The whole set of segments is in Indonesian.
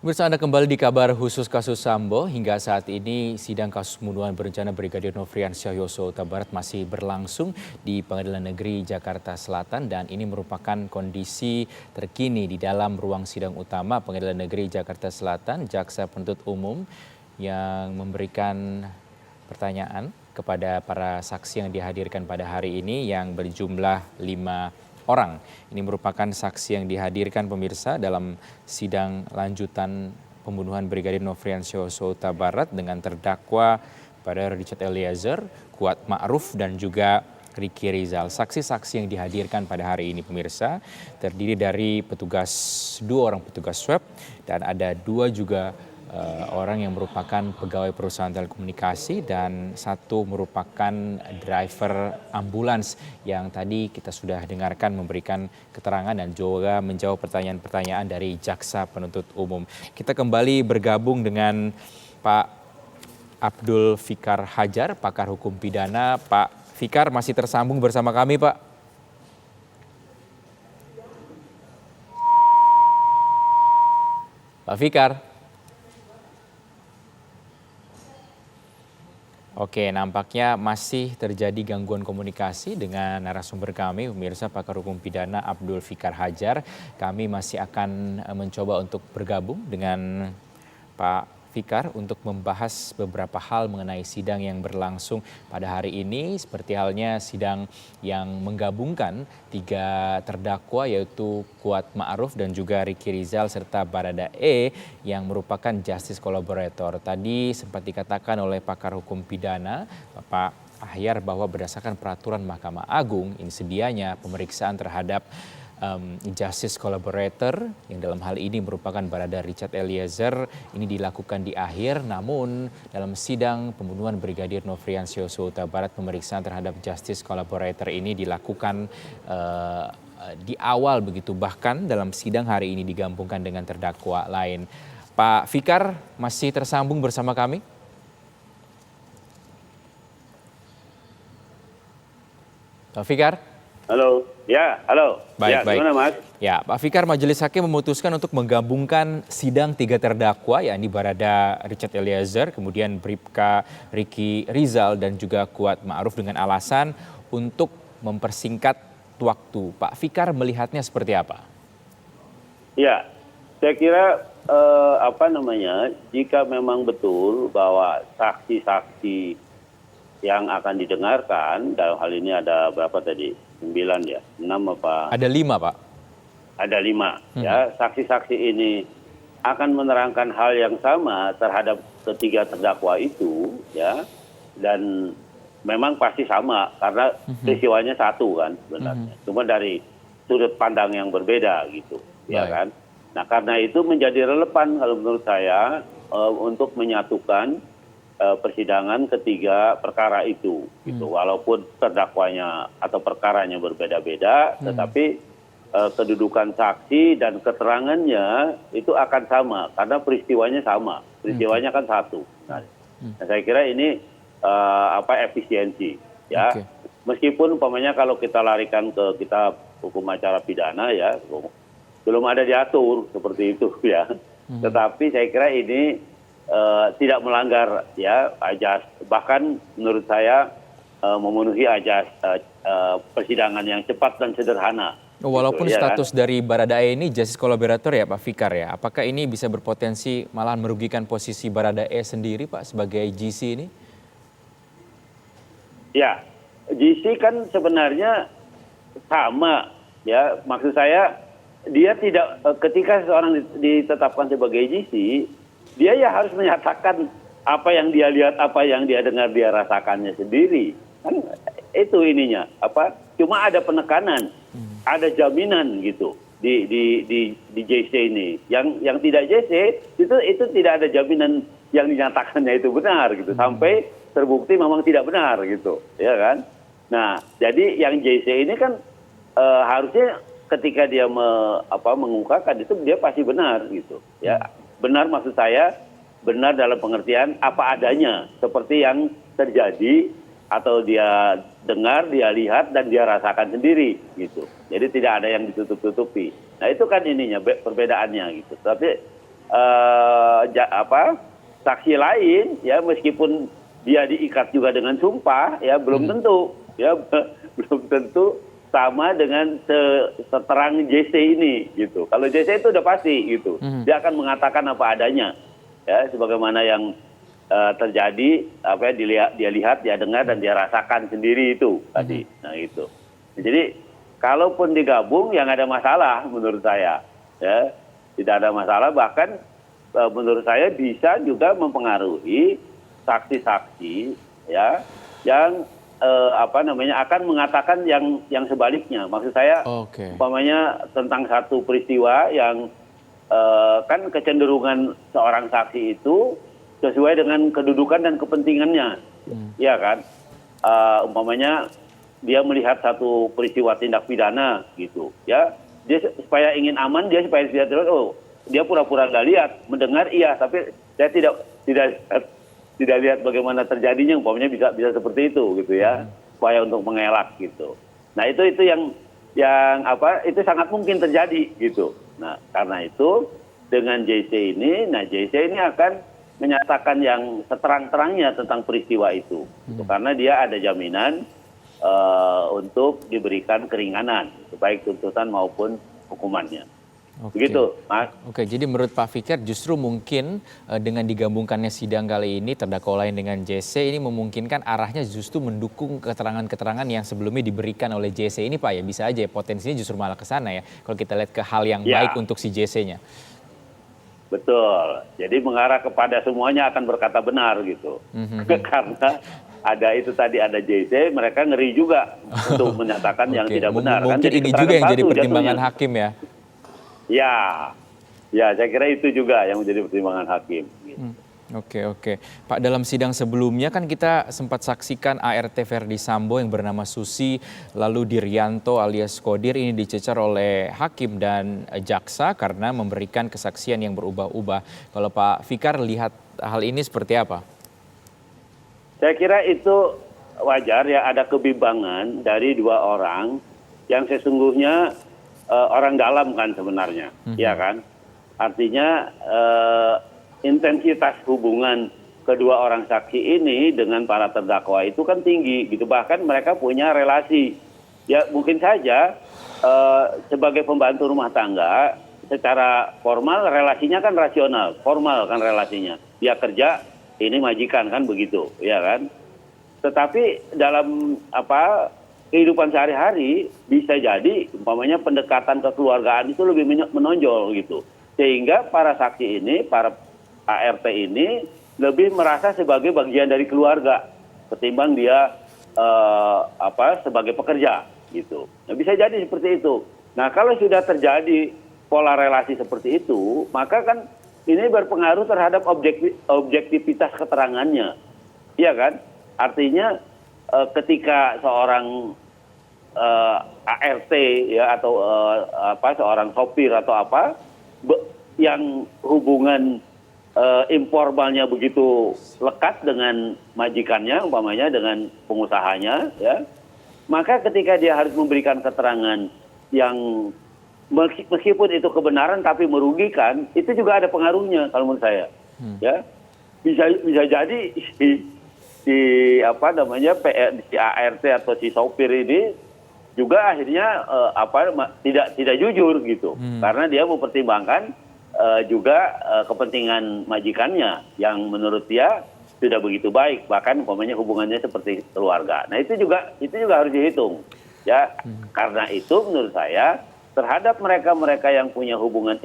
Pemirsa, Anda kembali di kabar khusus kasus Sambo. Hingga saat ini sidang kasus pembunuhan berencana Brigadir Nofriansyah Yosua Huta Barat masih berlangsung di Pengadilan Negeri Jakarta Selatan, dan ini merupakan kondisi terkini di dalam ruang sidang utama Pengadilan Negeri Jakarta Selatan. Jaksa penuntut umum yang memberikan pertanyaan kepada para saksi yang dihadirkan pada hari ini yang berjumlah 5 orang. Ini merupakan saksi yang dihadirkan pemirsa dalam sidang lanjutan pembunuhan Brigadir Nofriansyah Yosua Huta Barat dengan terdakwa pada Richard Eliezer, Kuat Ma'ruf dan juga Ricky Rizal. Saksi-saksi yang dihadirkan pada hari ini pemirsa terdiri dari dua orang petugas swab dan ada dua juga orang yang merupakan pegawai perusahaan telekomunikasi dan satu merupakan driver ambulans yang tadi kita sudah dengarkan memberikan keterangan dan juga menjawab pertanyaan-pertanyaan dari jaksa penuntut umum. Kita kembali bergabung dengan Pak Abdul Fikar Hajar, pakar hukum pidana. Pak Fikar masih tersambung bersama kami, Pak. Pak Fikar. Oke, nampaknya masih terjadi gangguan komunikasi dengan narasumber kami, pemirsa, pakar hukum pidana Abdul Fikar Hajar. Kami masih akan mencoba untuk bergabung dengan Pak Fikar untuk membahas beberapa hal mengenai sidang yang berlangsung pada hari ini, seperti halnya sidang yang menggabungkan 3 terdakwa yaitu Kuat Ma'ruf dan juga Ricky Rizal serta Baradae yang merupakan justice collaborator. Tadi sempat dikatakan oleh pakar hukum pidana Bapak Ahyar bahwa berdasarkan peraturan Mahkamah Agung ini sedianya pemeriksaan terhadap justice collaborator yang dalam hal ini merupakan Barada Richard Eliezer ini dilakukan di akhir, namun dalam sidang pembunuhan Brigadir Nofriansyah Yosua Huta Barat pemeriksaan terhadap justice collaborator ini dilakukan di awal begitu, bahkan dalam sidang hari ini digabungkan dengan terdakwa lain. Pak Fikar masih tersambung bersama kami? Pak Fikar? Halo, ya, halo. Baik, ya, baik. Gimana, Mas? Ya, Pak Fikar, Majelis Hakim memutuskan untuk menggabungkan sidang 3 terdakwa, yakni Barada Richard Eliezer, kemudian Bribka Ricky Rizal dan juga Kuat Ma'ruf dengan alasan untuk mempersingkat waktu. Pak Fikar melihatnya seperti apa? Ya, saya kira jika memang betul bahwa saksi-saksi yang akan didengarkan, dalam hal ini ada berapa tadi? 9 ya? 6 apa? Ada 5, Pak. Ada 5. Ya, saksi-saksi ini akan menerangkan hal yang sama terhadap ketiga terdakwa itu, ya. Dan memang pasti sama karena peristiwanya satu kan sebenarnya. Cuma dari sudut pandang yang berbeda gitu, ya kan. Nah, karena itu menjadi relevan kalau menurut saya untuk menyatukan persidangan ketiga perkara itu, gitu. Walaupun terdakwanya atau perkaranya berbeda-beda, tetapi kedudukan saksi dan keterangannya itu akan sama karena peristiwanya sama, peristiwanya kan satu. Nah, saya kira ini efisiensi, ya. Okay. Meskipun umpamanya kalau kita larikan ke kitab hukum acara pidana, ya belum ada diatur seperti itu, ya. Tetapi saya kira ini tidak melanggar ya ajas, bahkan menurut saya memenuhi ajas persidangan yang cepat dan sederhana. Walaupun gitu, status ya kan? dari Baradae ini justice collaborator ya Pak Fikar ya, apakah ini bisa berpotensi malahan merugikan posisi Baradae sendiri Pak sebagai GC ini? Ya, GC kan sebenarnya sama ya, maksud saya dia tidak, ketika seseorang ditetapkan sebagai GC, dia ya harus menyatakan apa yang dia lihat, apa yang dia dengar, dia rasakannya sendiri. Kan itu ininya, cuma ada penekanan, ada jaminan gitu di JC ini. Yang tidak JC itu tidak ada jaminan yang dinyatakannya itu benar gitu, sampai terbukti memang tidak benar gitu, ya kan. Nah, jadi yang JC ini kan harusnya ketika dia mengungkapkan itu dia pasti benar gitu, ya. Benar maksud saya, benar dalam pengertian apa adanya, seperti yang terjadi atau dia dengar, dia lihat, dan dia rasakan sendiri gitu. Jadi tidak ada yang ditutup-tutupi. Nah itu kan ininya, perbedaannya gitu. Tapi saksi lain ya meskipun dia diikat juga dengan sumpah ya belum tentu ya belum tentu sama dengan seterang JC ini gitu. Kalau JC itu udah pasti gitu. Dia akan mengatakan apa adanya ya sebagaimana yang terjadi apa ya dia lihat, dia dengar dan dia rasakan sendiri itu tadi. Nah itu. Jadi kalaupun digabung ya nggak ada masalah menurut saya ya. Tidak ada masalah, bahkan menurut saya bisa juga mempengaruhi saksi-saksi ya yang akan mengatakan yang sebaliknya. Maksud saya umpamanya tentang satu peristiwa yang kan kecenderungan seorang saksi itu sesuai dengan kedudukan dan kepentingannya. Ya kan? Umpamanya dia melihat satu peristiwa tindak pidana gitu ya. Dia supaya ingin aman, dia supaya tidak terlihat, dia pura-pura nggak lihat, mendengar iya, tapi saya tidak lihat bagaimana terjadinya, umpamanya bisa seperti itu gitu ya, supaya untuk mengelak gitu. Nah itu yang itu sangat mungkin terjadi gitu. Nah karena itu dengan JC ini, JC ini akan menyatakan yang seterang-terangnya tentang peristiwa itu, karena dia ada jaminan untuk diberikan keringanan, baik tuntutan maupun hukumannya. Begitu, Mas. Oke, jadi menurut Pak Fikar justru mungkin dengan digabungkannya sidang kali ini terdakwa lain dengan JC ini memungkinkan arahnya justru mendukung keterangan-keterangan yang sebelumnya diberikan oleh JC ini, Pak ya, bisa aja ya, potensinya justru malah ke sana ya kalau kita lihat ke hal yang baik untuk si JC-nya. Betul. Jadi mengarah kepada semuanya akan berkata benar gitu. Karena ada itu tadi ada JC, mereka ngeri juga untuk menyatakan yang tidak benar. Mungkin kan ini juga yang jadi pertimbangan hakim ya? Ya, saya kira itu juga yang menjadi pertimbangan hakim. Oke. Pak, dalam sidang sebelumnya kan kita sempat saksikan ART Verdi Sambo yang bernama Susi, lalu Diryanto alias Kodir ini dicecar oleh hakim dan jaksa karena memberikan kesaksian yang berubah-ubah. Kalau Pak Fikar lihat hal ini seperti apa? Saya kira itu wajar ya, ada kebimbangan dari dua orang yang sesungguhnya orang dalam kan sebenarnya, ya kan? Artinya intensitas hubungan kedua orang saksi ini dengan para terdakwa itu kan tinggi gitu, bahkan mereka punya relasi. Ya mungkin saja sebagai pembantu rumah tangga secara formal relasinya kan rasional, formal kan relasinya. Dia kerja, ini majikan kan begitu, ya kan? Tetapi dalam kehidupan sehari-hari bisa jadi umpamanya pendekatan kekeluargaan itu lebih menonjol gitu. Sehingga para saksi ini, para ART ini lebih merasa sebagai bagian dari keluarga ketimbang dia sebagai pekerja gitu. Nah, bisa jadi seperti itu. Nah, kalau sudah terjadi pola relasi seperti itu, maka kan ini berpengaruh terhadap objektivitas keterangannya. Iya kan? Artinya ketika seorang ART ya atau seorang sopir atau yang hubungan informalnya begitu lekat dengan majikannya, umpamanya dengan pengusahanya, ya, maka ketika dia harus memberikan keterangan yang meskipun itu kebenaran tapi merugikan, itu juga ada pengaruhnya kalau menurut saya. Ya, bisa jadi si ART atau si sopir ini juga akhirnya tidak jujur gitu, karena dia mempertimbangkan juga kepentingan majikannya yang menurut dia tidak begitu baik, bahkan umpamanya hubungannya seperti keluarga. Nah itu juga harus dihitung, ya. Karena itu menurut saya terhadap mereka yang punya hubungan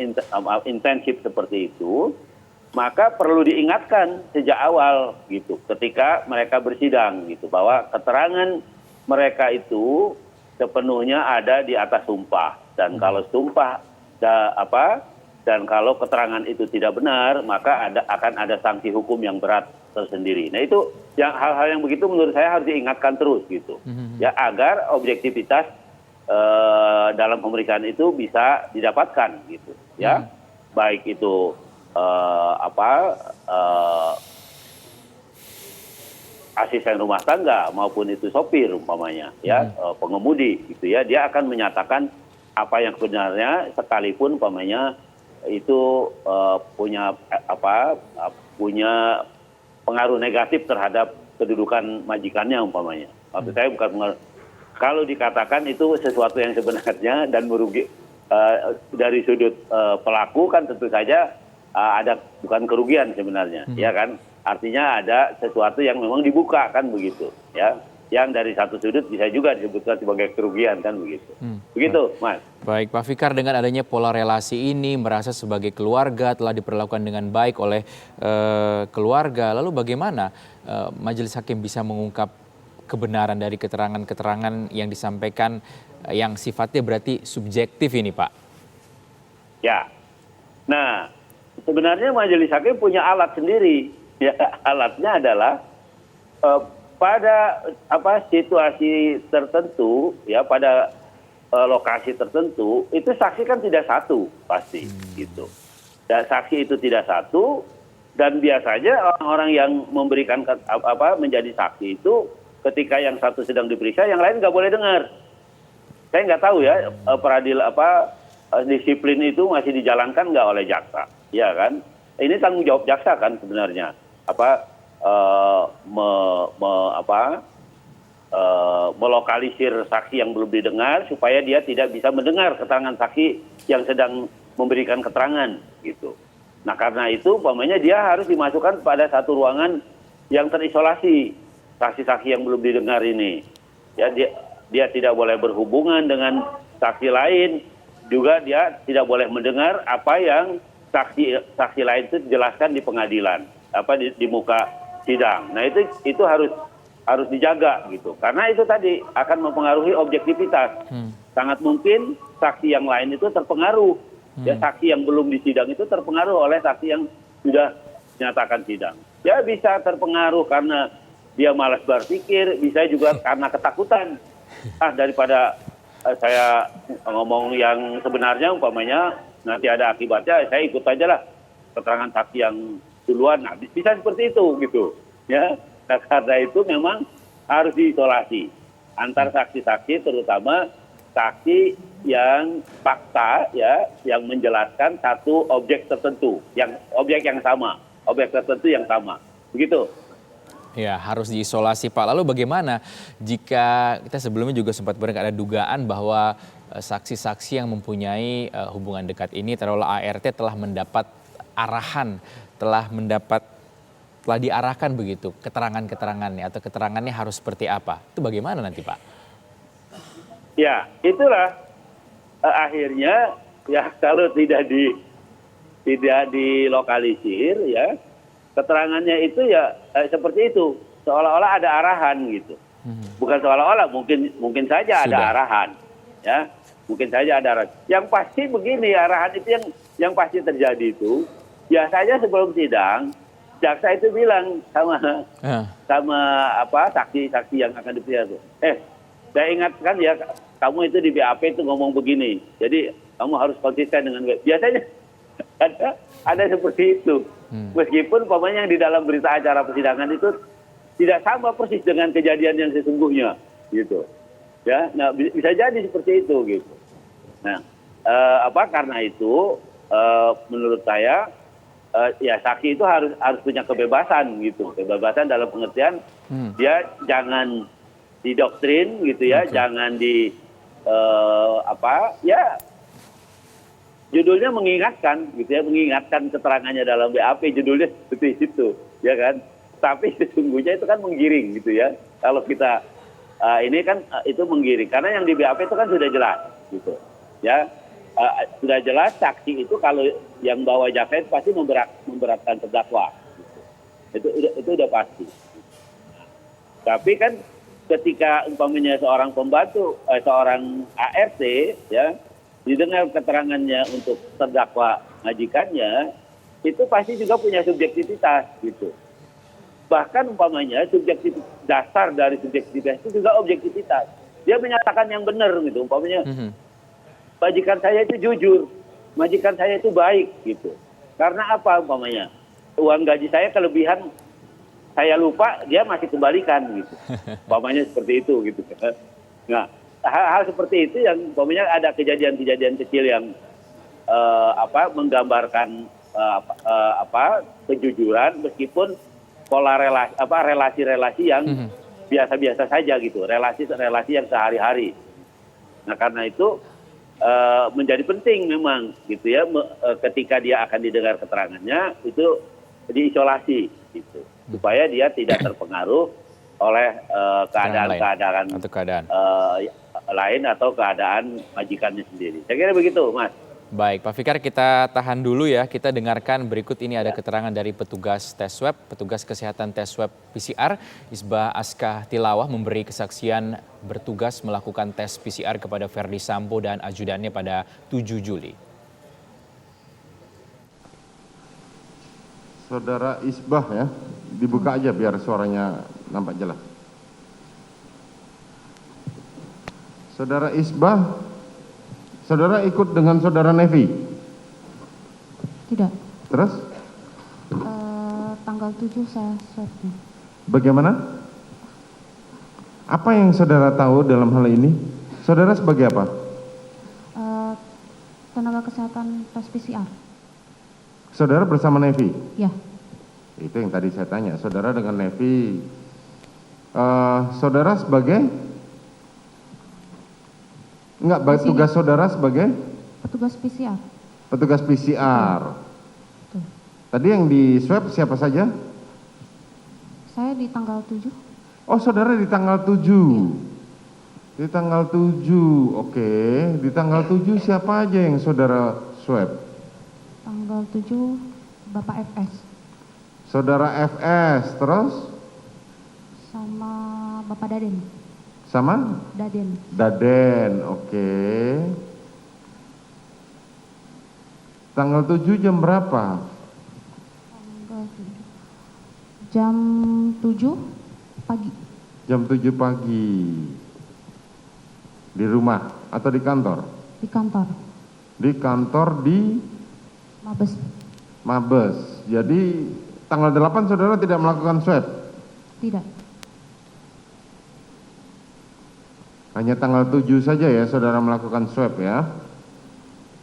intensif seperti itu, maka perlu diingatkan sejak awal gitu, ketika mereka bersidang gitu, bahwa keterangan mereka itu sepenuhnya ada di atas sumpah, dan kalau sumpah dan kalau keterangan itu tidak benar, maka akan ada sanksi hukum yang berat tersendiri. Nah itu hal-hal yang begitu menurut saya harus diingatkan terus gitu, ya, agar objektivitas dalam pemeriksaan itu bisa didapatkan gitu, ya, baik itu asisten rumah tangga maupun itu sopir umpamanya, ya, pengemudi gitu ya, dia akan menyatakan apa yang sebenarnya sekalipun umpamanya itu punya pengaruh negatif terhadap kedudukan majikannya umpamanya. Maksud saya bukan pengaruh. Kalau dikatakan itu sesuatu yang sebenarnya dan merugi dari sudut pelaku kan tentu saja ada bukan kerugian sebenarnya, ya kan? Artinya ada sesuatu yang memang dibuka kan begitu, ya. Yang dari satu sudut bisa juga disebutkan sebagai kerugian kan begitu. Begitu, Mas. Baik, Pak Fikar, dengan adanya pola relasi ini merasa sebagai keluarga telah diperlakukan dengan baik oleh keluarga. Lalu bagaimana majelis hakim bisa mengungkap kebenaran dari keterangan-keterangan yang disampaikan yang sifatnya berarti subjektif ini, Pak? Ya. Nah, sebenarnya majelis hakim punya alat sendiri. Ya, alatnya adalah pada situasi tertentu, ya pada lokasi tertentu, itu saksi kan tidak satu pasti, gitu. Dan saksi itu tidak satu, dan biasanya orang-orang yang memberikan menjadi saksi itu ketika yang satu sedang diperiksa, yang lain nggak boleh dengar. Saya nggak tahu ya disiplin itu masih dijalankan nggak oleh jaksa, ya kan? Ini tanggung jawab jaksa kan sebenarnya, melokalisir saksi yang belum didengar supaya dia tidak bisa mendengar keterangan saksi yang sedang memberikan keterangan, gitu. Nah karena itu, umpamanya dia harus dimasukkan pada satu ruangan yang terisolasi. Saksi-saksi yang belum didengar ini, ya dia tidak boleh berhubungan dengan saksi lain, juga dia tidak boleh mendengar apa yang saksi lain itu dijelaskan di pengadilan, di muka sidang. Nah itu harus dijaga gitu, karena itu tadi akan mempengaruhi objektivitas. Sangat mungkin saksi yang lain itu terpengaruh, ya saksi yang belum disidang itu terpengaruh oleh saksi yang sudah dinyatakan sidang. Ya bisa terpengaruh karena dia malas berpikir, bisa juga karena ketakutan. Daripada saya ngomong yang sebenarnya, umpamanya nanti ada akibatnya, saya ikut aja lah keterangan saksi yang duluan. Nah, bisa seperti itu gitu, ya. Nah, karena itu memang harus diisolasi antar saksi-saksi, terutama saksi yang fakta, ya, yang menjelaskan satu objek tertentu, objek tertentu yang sama, begitu. Ya, harus diisolasi, Pak. Lalu bagaimana jika kita sebelumnya juga sempat ada dugaan bahwa saksi-saksi yang mempunyai hubungan dekat ini, taruhlah ART, telah mendapat arahan, telah diarahkan begitu keterangannya atau keterangannya harus seperti apa? Itu bagaimana nanti, Pak? Ya, itulah akhirnya ya kalau tidak dilokalisir, ya keterangannya itu ya seperti itu, seolah-olah ada arahan gitu. Bukan seolah-olah, mungkin saja ada arahan, ya, mungkin saja ada arahan. Yang pasti begini, arahan itu yang pasti terjadi itu biasanya sebelum sidang, jaksa itu bilang sama saksi-saksi yang akan diperiksa itu, saya ingatkan ya, kamu itu di BAP itu ngomong begini, jadi kamu harus konsisten dengan biasanya ada seperti itu. Meskipun umpamanya yang di dalam berita acara persidangan itu tidak sama persis dengan kejadian yang sesungguhnya, gitu. Ya, nah bisa jadi seperti itu, gitu. Nah, karena itu menurut saya ya saksi itu harus punya kebebasan, gitu. Kebebasan dalam pengertian dia jangan didoktrin, gitu ya, jangan judulnya mengingatkan, gitu ya, mengingatkan keterangannya dalam BAP, judulnya seperti itu, ya kan. Tapi sesungguhnya itu kan menggiring, gitu ya. Kalau kita ini kan itu menggiring, karena yang di BAP itu kan sudah jelas, gitu, ya. Sudah jelas saksi itu kalau yang bawa jaksa itu pasti memberatkan terdakwa, gitu. Itu udah pasti. Tapi kan ketika umpamanya seorang pembantu, seorang ART, ya, didengar keterangannya untuk terdakwa majikannya, itu pasti juga punya subjektivitas, gitu. Bahkan umpamanya dasar dari subjektivitas itu juga objektivitas. Dia menyatakan yang benar, gitu. Umpamanya majikan saya itu jujur, majikan saya itu baik, gitu. Karena apa umpamanya? Uang gaji saya kelebihan, saya lupa, dia masih kembalikan, gitu. Umpamanya seperti itu, gitu. Nah, hal-hal seperti itu yang umpamanya ada kejadian-kejadian kecil yang menggambarkan kejujuran meskipun pola relasi-relasi yang biasa-biasa saja gitu, relasi yang sehari-hari. Nah karena itu menjadi penting memang gitu ya, ketika dia akan didengar keterangannya itu diisolasi gitu, supaya dia tidak terpengaruh oleh keadaan-keadaan lain atau keadaan majikannya sendiri. Saya kira begitu, Mas. Baik, Pak Fikar, kita tahan dulu ya. Kita dengarkan berikut ini ada keterangan dari petugas tes swab, petugas kesehatan tes swab PCR, Isbah Askah Tilawah memberi kesaksian bertugas melakukan tes PCR kepada Verdi Sambo dan ajudannya pada 7 Juli. Saudara Isbah ya, dibuka aja biar suaranya nampak jelas. Saudara Isbah, saudara ikut dengan saudara Nevi? Tidak. Terus? Tanggal 7 saya swabnya. Bagaimana? Apa yang saudara tahu dalam hal ini? Saudara sebagai apa? Tenaga kesehatan tes PCR. Saudara bersama Nevi? Ya. Itu yang tadi saya tanya. Saudara dengan Nevi. Saudara sebagai? Enggak, tugas saudara sebagai? Petugas PCR. Petugas PCR. Tuh. Tadi yang di swab siapa saja? Saya di tanggal 7. Oh, saudara di tanggal 7. Iya. Di tanggal 7, oke. Di tanggal 7 siapa aja yang saudara swab? Tanggal 7 Bapak FS. Saudara FS, terus? Sama Bapak Daden. Sama? Daden. Daden, oke. Tanggal 7 jam berapa? Tanggal 7. Jam 7 pagi. Jam 7 pagi. Di rumah atau di kantor? Di kantor. Di kantor di Mabes. Mabes. Jadi tanggal 8 saudara tidak melakukan swab? Tidak. Hanya tanggal 7 saja ya saudara melakukan swab ya?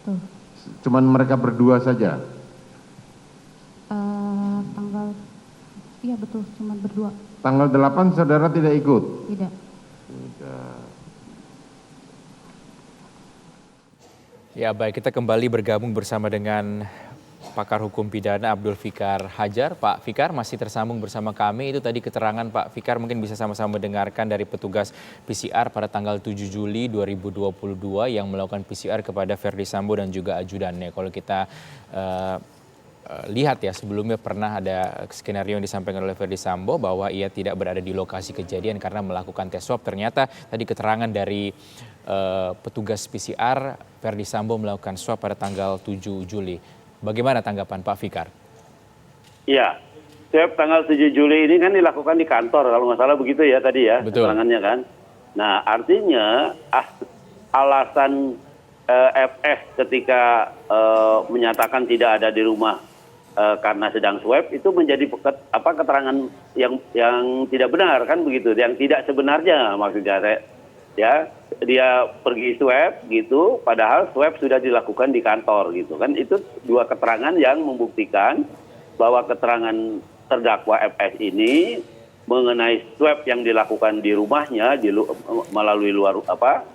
Tuh. Cuman mereka berdua saja? Iya betul, cuma berdua. Tanggal 8 saudara tidak ikut? Tidak. Tidak. Ya baik, kita kembali bergabung bersama dengan pakar hukum pidana Abdul Fikar Hajar. Pak Fikar masih tersambung bersama kami. Itu tadi keterangan Pak Fikar, mungkin bisa sama-sama mendengarkan dari petugas PCR pada tanggal 7 Juli 2022 yang melakukan PCR kepada Verdi Sambo dan juga ajudannya. Kalau kita lihat ya, sebelumnya pernah ada skenario yang disampaikan oleh Verdi Sambo bahwa ia tidak berada di lokasi kejadian karena melakukan tes swab. Ternyata tadi keterangan dari petugas PCR, Verdi Sambo melakukan swab pada tanggal 7 Juli. Bagaimana tanggapan Pak Fikar? Iya, swab tanggal 7 Juli ini kan dilakukan di kantor kalau nggak salah begitu ya tadi ya. Betul. Keterangannya kan. Nah artinya alasan FS ketika menyatakan tidak ada di rumah karena sedang swab itu menjadi keterangan yang tidak benar kan begitu, yang tidak sebenarnya maksudnya ya, dia pergi swab gitu padahal swab sudah dilakukan di kantor gitu kan. Itu dua keterangan yang membuktikan bahwa keterangan terdakwa FS ini mengenai swab yang dilakukan di rumahnya melalui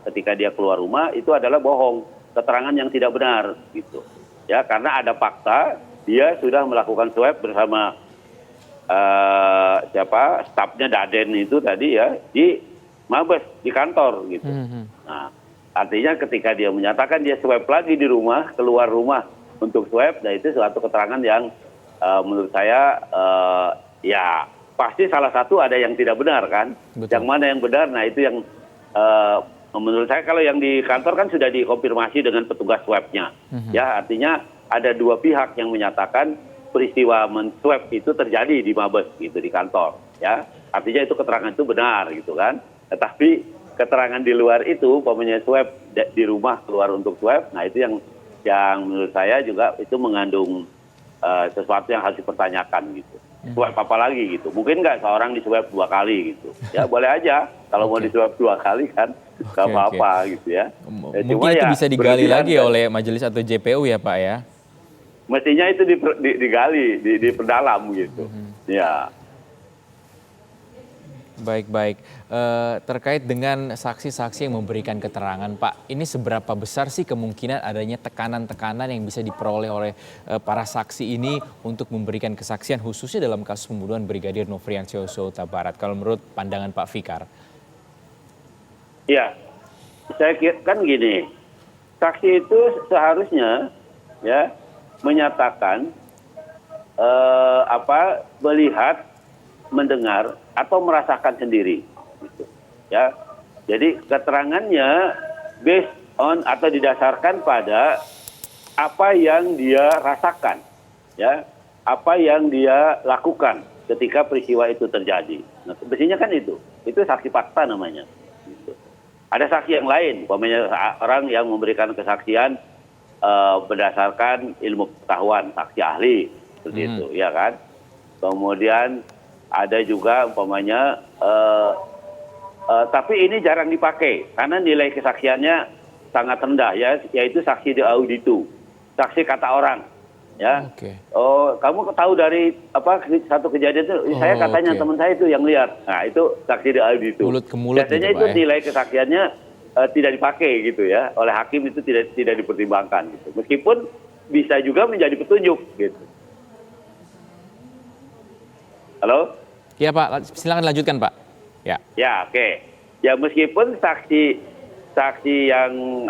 ketika dia keluar rumah itu adalah bohong, keterangan yang tidak benar gitu ya, karena ada fakta dia sudah melakukan swab bersama stafnya Daden itu tadi ya di Mabes, di kantor gitu. Nah, artinya ketika dia menyatakan dia swab lagi di rumah, keluar rumah untuk swab, nah itu suatu keterangan yang menurut saya ya pasti salah satu ada yang tidak benar kan. Betul. Yang mana yang benar, nah itu yang menurut saya kalau yang di kantor kan sudah dikonfirmasi dengan petugas swabnya. Ya, artinya ada dua pihak yang menyatakan peristiwa men-swab itu terjadi di Mabes gitu, di kantor ya. Artinya itu keterangan itu benar gitu kan. Tetapi keterangan di luar itu, umpamanya swab di rumah keluar untuk swab, nah itu yang menurut saya juga itu mengandung sesuatu yang harus dipertanyakan gitu. Swab apa lagi gitu? Mungkin nggak seorang diswab 2 kali gitu? Ya boleh aja kalau mau diswab 2 kali kan. nggak apa-apa gitu ya. Mungkin itu bisa digali lagi oleh majelis atau JPU ya Pak ya? Mestinya itu digali, diperdalam gitu. Ya. Baik-baik. Terkait dengan saksi-saksi yang memberikan keterangan, Pak, ini seberapa besar sih kemungkinan adanya tekanan-tekanan yang bisa diperoleh oleh para saksi ini untuk memberikan kesaksian khususnya dalam kasus pembunuhan Brigadir Nofriansah Yosua Huta Barat, kalau menurut pandangan Pak Fikar? Ya, saya kira kan gini, saksi itu seharusnya ya menyatakan melihat, mendengar atau merasakan sendiri, gitu. Ya, jadi keterangannya based on atau didasarkan pada apa yang dia rasakan, ya, apa yang dia lakukan ketika peristiwa itu terjadi. Nah, biasanya kan itu saksi fakta namanya. Gitu. Ada saksi yang lain, umpamanya orang yang memberikan kesaksian berdasarkan ilmu pengetahuan, saksi ahli, seperti itu, ya kan. Kemudian ada juga umpamanya, tapi ini jarang dipakai karena nilai kesaksiannya sangat rendah, ya, yaitu saksi de auditu, saksi kata orang, ya. Okay. Oh, kamu tahu dari satu kejadian itu, saya katanya teman saya itu yang lihat. Nah, itu saksi de auditu. Mulut ke mulut. Biasanya gitu, itu Pak, ya? nilai kesaksiannya tidak dipakai gitu ya, oleh hakim itu tidak dipertimbangkan gitu. Meskipun bisa juga menjadi petunjuk gitu. Halo? Ya Pak, silakan lanjutkan Pak. Ya. Ya, oke. Ya, meskipun saksi yang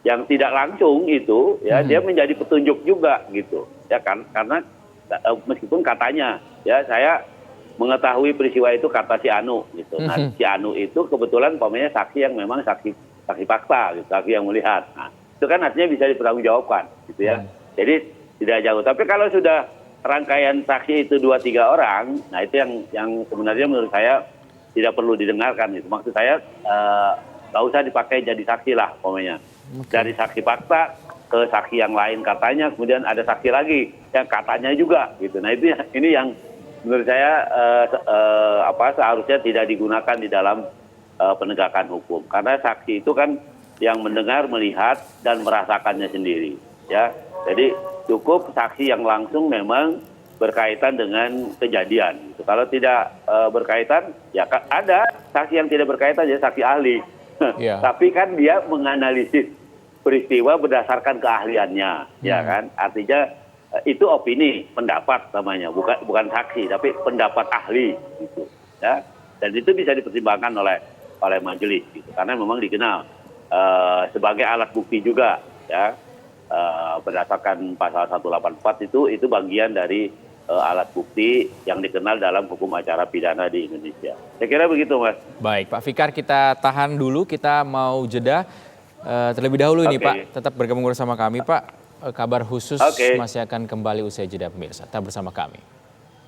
yang tidak langsung itu ya, dia menjadi petunjuk juga gitu. Ya kan, karena meskipun katanya ya saya mengetahui peristiwa itu kata si Anu gitu. Nah, si Anu itu kebetulan umpamanya saksi yang memang saksi fakta gitu, saksi yang melihat. Nah, itu kan artinya bisa dipertanggungjawabkan gitu ya. Jadi tidak jauh. Tapi kalau sudah rangkaian saksi itu 2-3 orang, nah itu yang sebenarnya menurut saya tidak perlu didengarkan itu. Maksud saya nggak usah dipakai jadi saksi lah umpamanya. Dari saksi fakta ke saksi yang lain katanya, kemudian ada saksi lagi yang katanya juga gitu. Nah, itu ini yang menurut saya seharusnya tidak digunakan di dalam penegakan hukum, karena saksi itu kan yang mendengar, melihat dan merasakannya sendiri, ya. Jadi cukup saksi yang langsung memang berkaitan dengan kejadian. Gitu. Kalau tidak berkaitan, ya ada saksi yang tidak berkaitan, ya saksi ahli. Yeah. Tapi kan dia menganalisis peristiwa berdasarkan keahliannya, ya kan. Artinya itu opini, pendapat namanya, bukan saksi, tapi pendapat ahli, gitu, ya. Dan itu bisa dipertimbangkan oleh majelis, gitu, karena memang dikenal sebagai alat bukti juga, ya. Berdasarkan pasal 184 itu bagian dari alat bukti yang dikenal dalam hukum acara pidana di Indonesia. Saya kira begitu, Mas. Baik, Pak Fikar, kita tahan dulu, kita mau jeda terlebih dahulu ini, Pak. Tetap bergabung bersama kami, Pak. Kabar khusus masih akan kembali usai jeda, pemirsa. Tetap bersama kami.